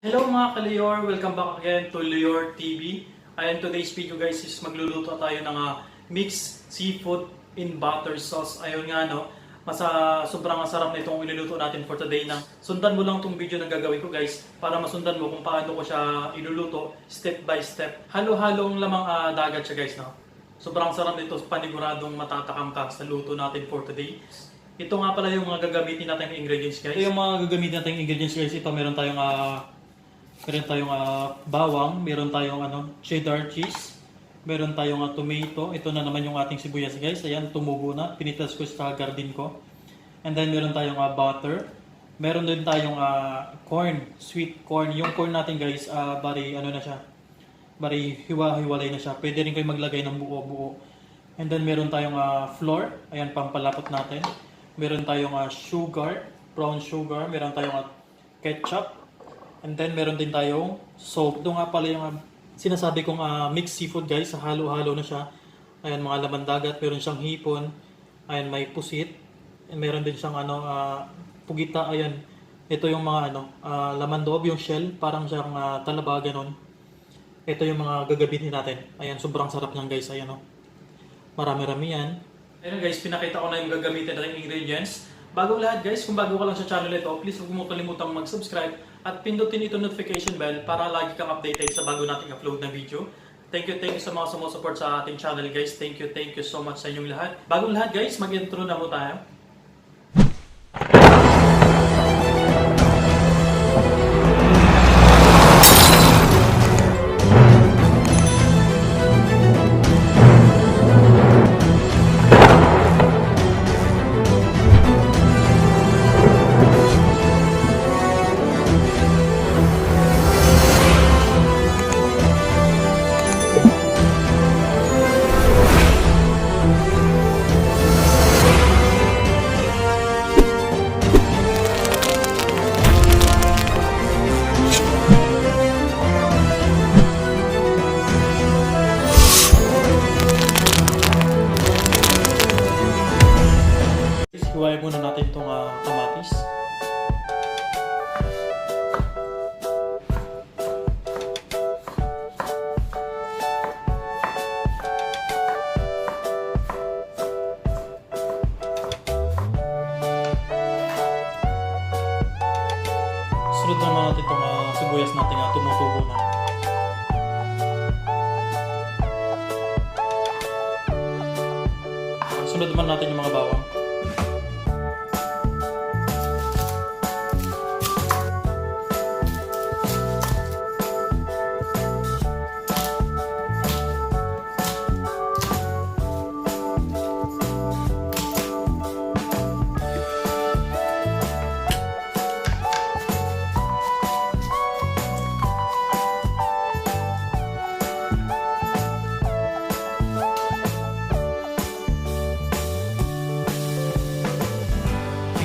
Hello mga ka-Lior! Welcome back again to Lior TV. And today's video guys is magluluto tayo ng mixed seafood in butter sauce. Ayun nga no, sobrang sarap na itong iluluto natin for today. Sundan mo lang itong video na gagawin ko guys para masundan mo kung paano ko siya iluluto step by step. Halo-halong lamang dagat siya guys no. Sobrang sarap nito, paniguradong matatakam ka sa luto natin for today. Ito nga pala yung mga gagamitin natin ingredients guys. Ito yung mga gagamitin natin ingredients guys. Ito meron tayong bawang, meron tayong cheddar cheese, meron tayong tomato. Ito na naman yung ating sibuyas guys. Ayan, tumubo na. Pinitas ko sa garden ko. And then meron tayong butter. Meron din tayong corn, sweet corn. Yung corn natin guys, bari hiwa-hiwalay na siya. Pwede rin kayo maglagay ng buo-buo. And then meron tayong flour. Ayan, pampalapot natin. Meron tayong sugar, brown sugar. Meron tayong ketchup. And then meron din tayong salt. Doon nga pala yung sinasabi kong mixed seafood guys. Halo-halo na siya. Ayan, mga laman dagat. Meron siyang hipon. Ayan, may pusit. And meron din siyang pugita. Ayan, ito yung mga laman loob, yung shell. Parang siyang talaba, ganon. Ito yung mga gagamitin natin. Ayan, sobrang sarap niyan guys. Ayan, marami-rami yan. Ayan guys, pinakita ko na yung gagamitin natin ingredients. Bagong lahat guys, kung bago ka lang sa channel ito, please huwag mo kalimutang mag-subscribe at pindutin ito notification bell para lagi kang updated sa bago nating upload na video. Thank you sa mga sumusupport sa ating channel guys. Thank you so much sa inyong lahat. Bagong lahat guys, mag-intro na mo tayo. Hiwain muna natin itong kamatis. Sunod naman natin itong sibuyas natin tumutubo na. Sunod naman natin yung mga bawang.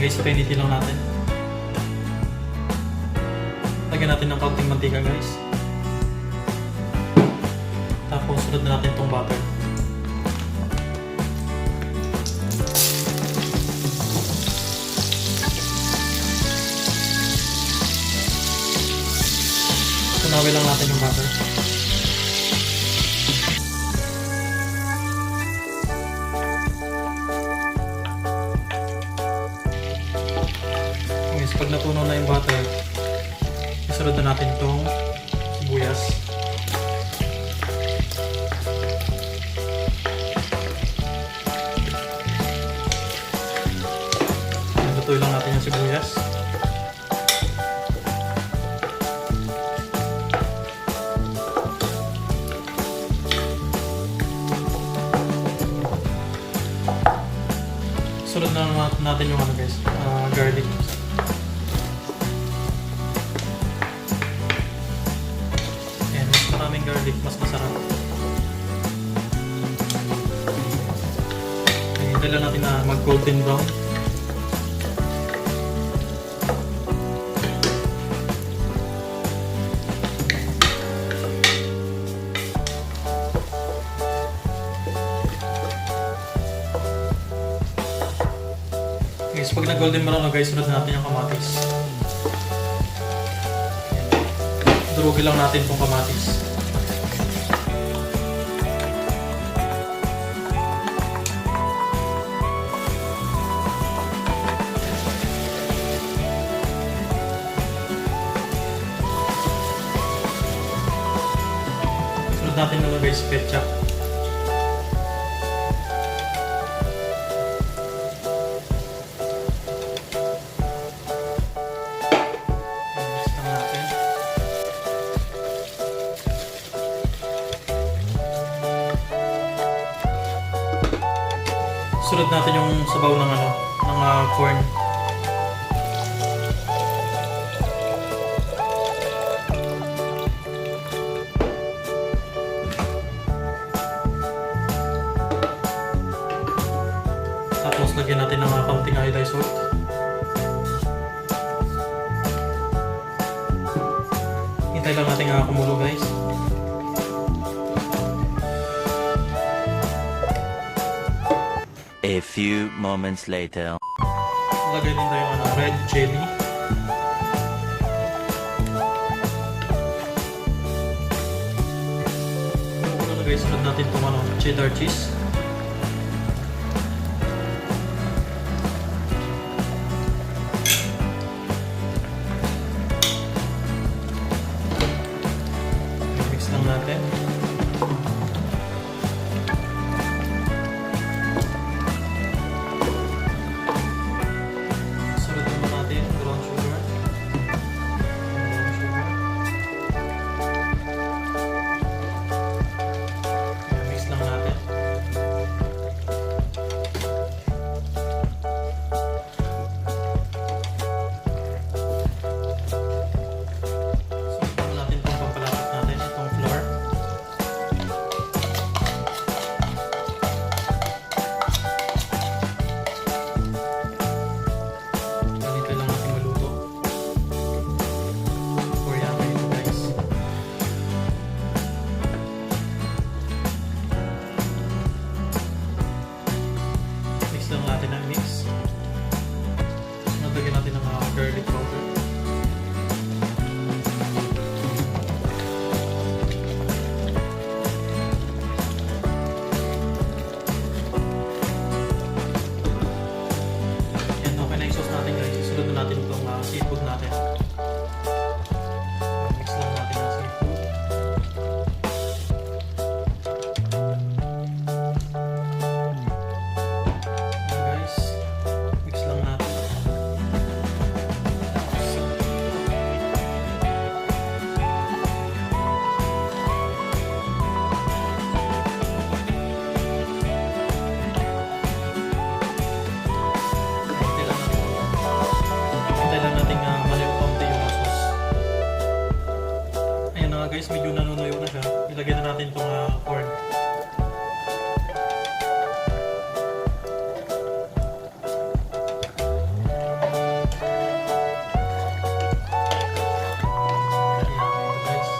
Guys, painitin lang natin. Lagyan natin ng kaunting mantika guys. Tapos sunod na natin itong butter. Tunawin lang natin yung butter. Pag natunaw na yung butter, isunod na natin itong sibuyas. Lutuin lang natin yung sibuyas. Sunod na natin yung guys, garlic. Maraming garlic, mas masarap. Hintay lang natin na mag-golden brown. Guys, pag nag-golden brown guys, sunod natin yung kamatis. Durugin lang natin itong kamatis. Sunod natin nalagay sa ketchup. Sunod natin yung sabaw ng corn. Tapos lagyan natin ng kaunting iodized salt. Hintay lang natin kumulo, guys. A few moments later. Lagay din tayo ng red chili. Guys, sunod natin itong cheddar cheese. Mix lang natin. Garlic powder. Yan, okay na yung sauce natin, guys. Isunod na natin itong seafood natin. Mix lang natin ang seafood. Yan, guys. Mix lang natin. Guys, medyo nanunuyo na siya. Ilagay na natin itong corn. Ayan, guys.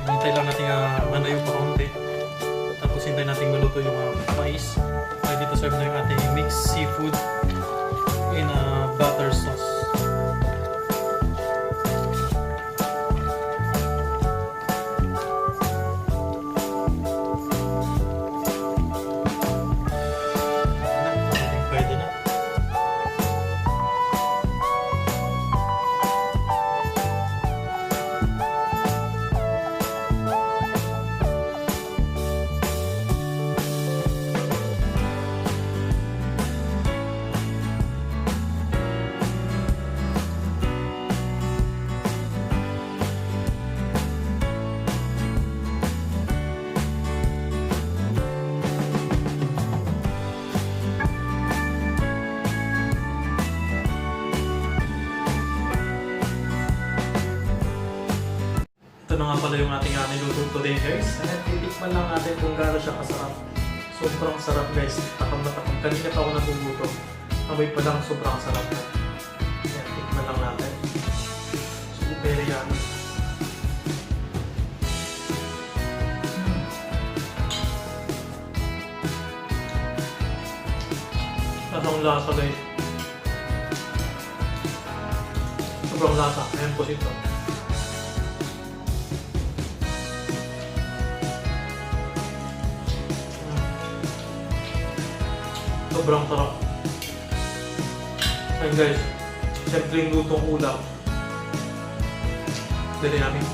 Hintay lang natin manayo pa konti. Tapos hintay natin maluto yung mais. Ready to serve na yung ating mixed seafood in butter sauce. Ito na nga pala yung ating niluto today, guys. And titikman lang natin kung gaano siya kasarap. Sobrang sarap, guys. Takam na takam. Kanina pa ako nagugutom. Amoy pa lang, sobrang sarap. Ayan, tikman lang natin. Super yan. Anong lasa, guys? sobrang lasa. Ayan po ito. Sobrang sarap. Ayan guys, siyempre yung lutong ulam. Dali namin.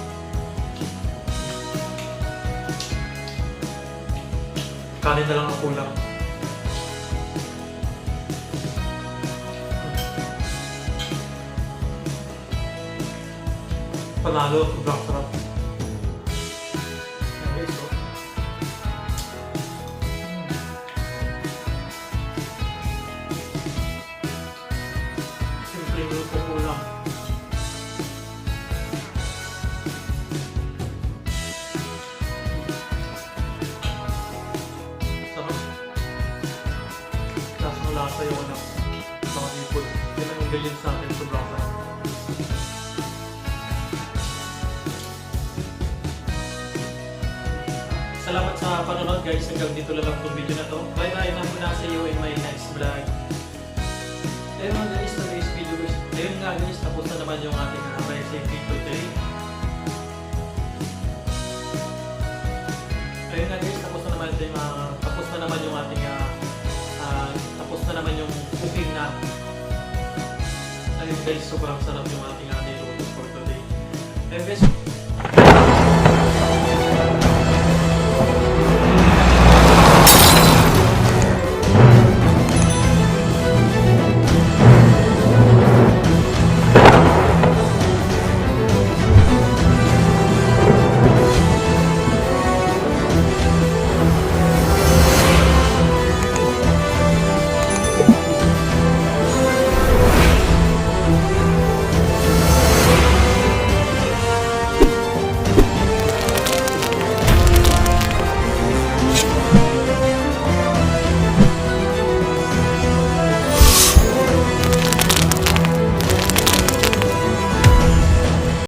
Kanin na lang ang kulang. Panalo, sobrang sarap. Okay, so. Simple lutong ulam. Sarap. Lasang lasa yung ano, mga seafood. Yan ang ingredients natin, sobrang sarap. Salamat sa panonood guys. Hanggang dito lang itong video na to. Bye bye na muna sa iyo in my next vlog. Ayun nga guys, na guys video guys. Ayun nga guys, tapos na naman yung ating recipe today. Ayun nga guys, tapos na naman yung ating tapos na naman yung cooking na. Ayun guys, sobrang sarap yung ating niluto for today. Ayun guys,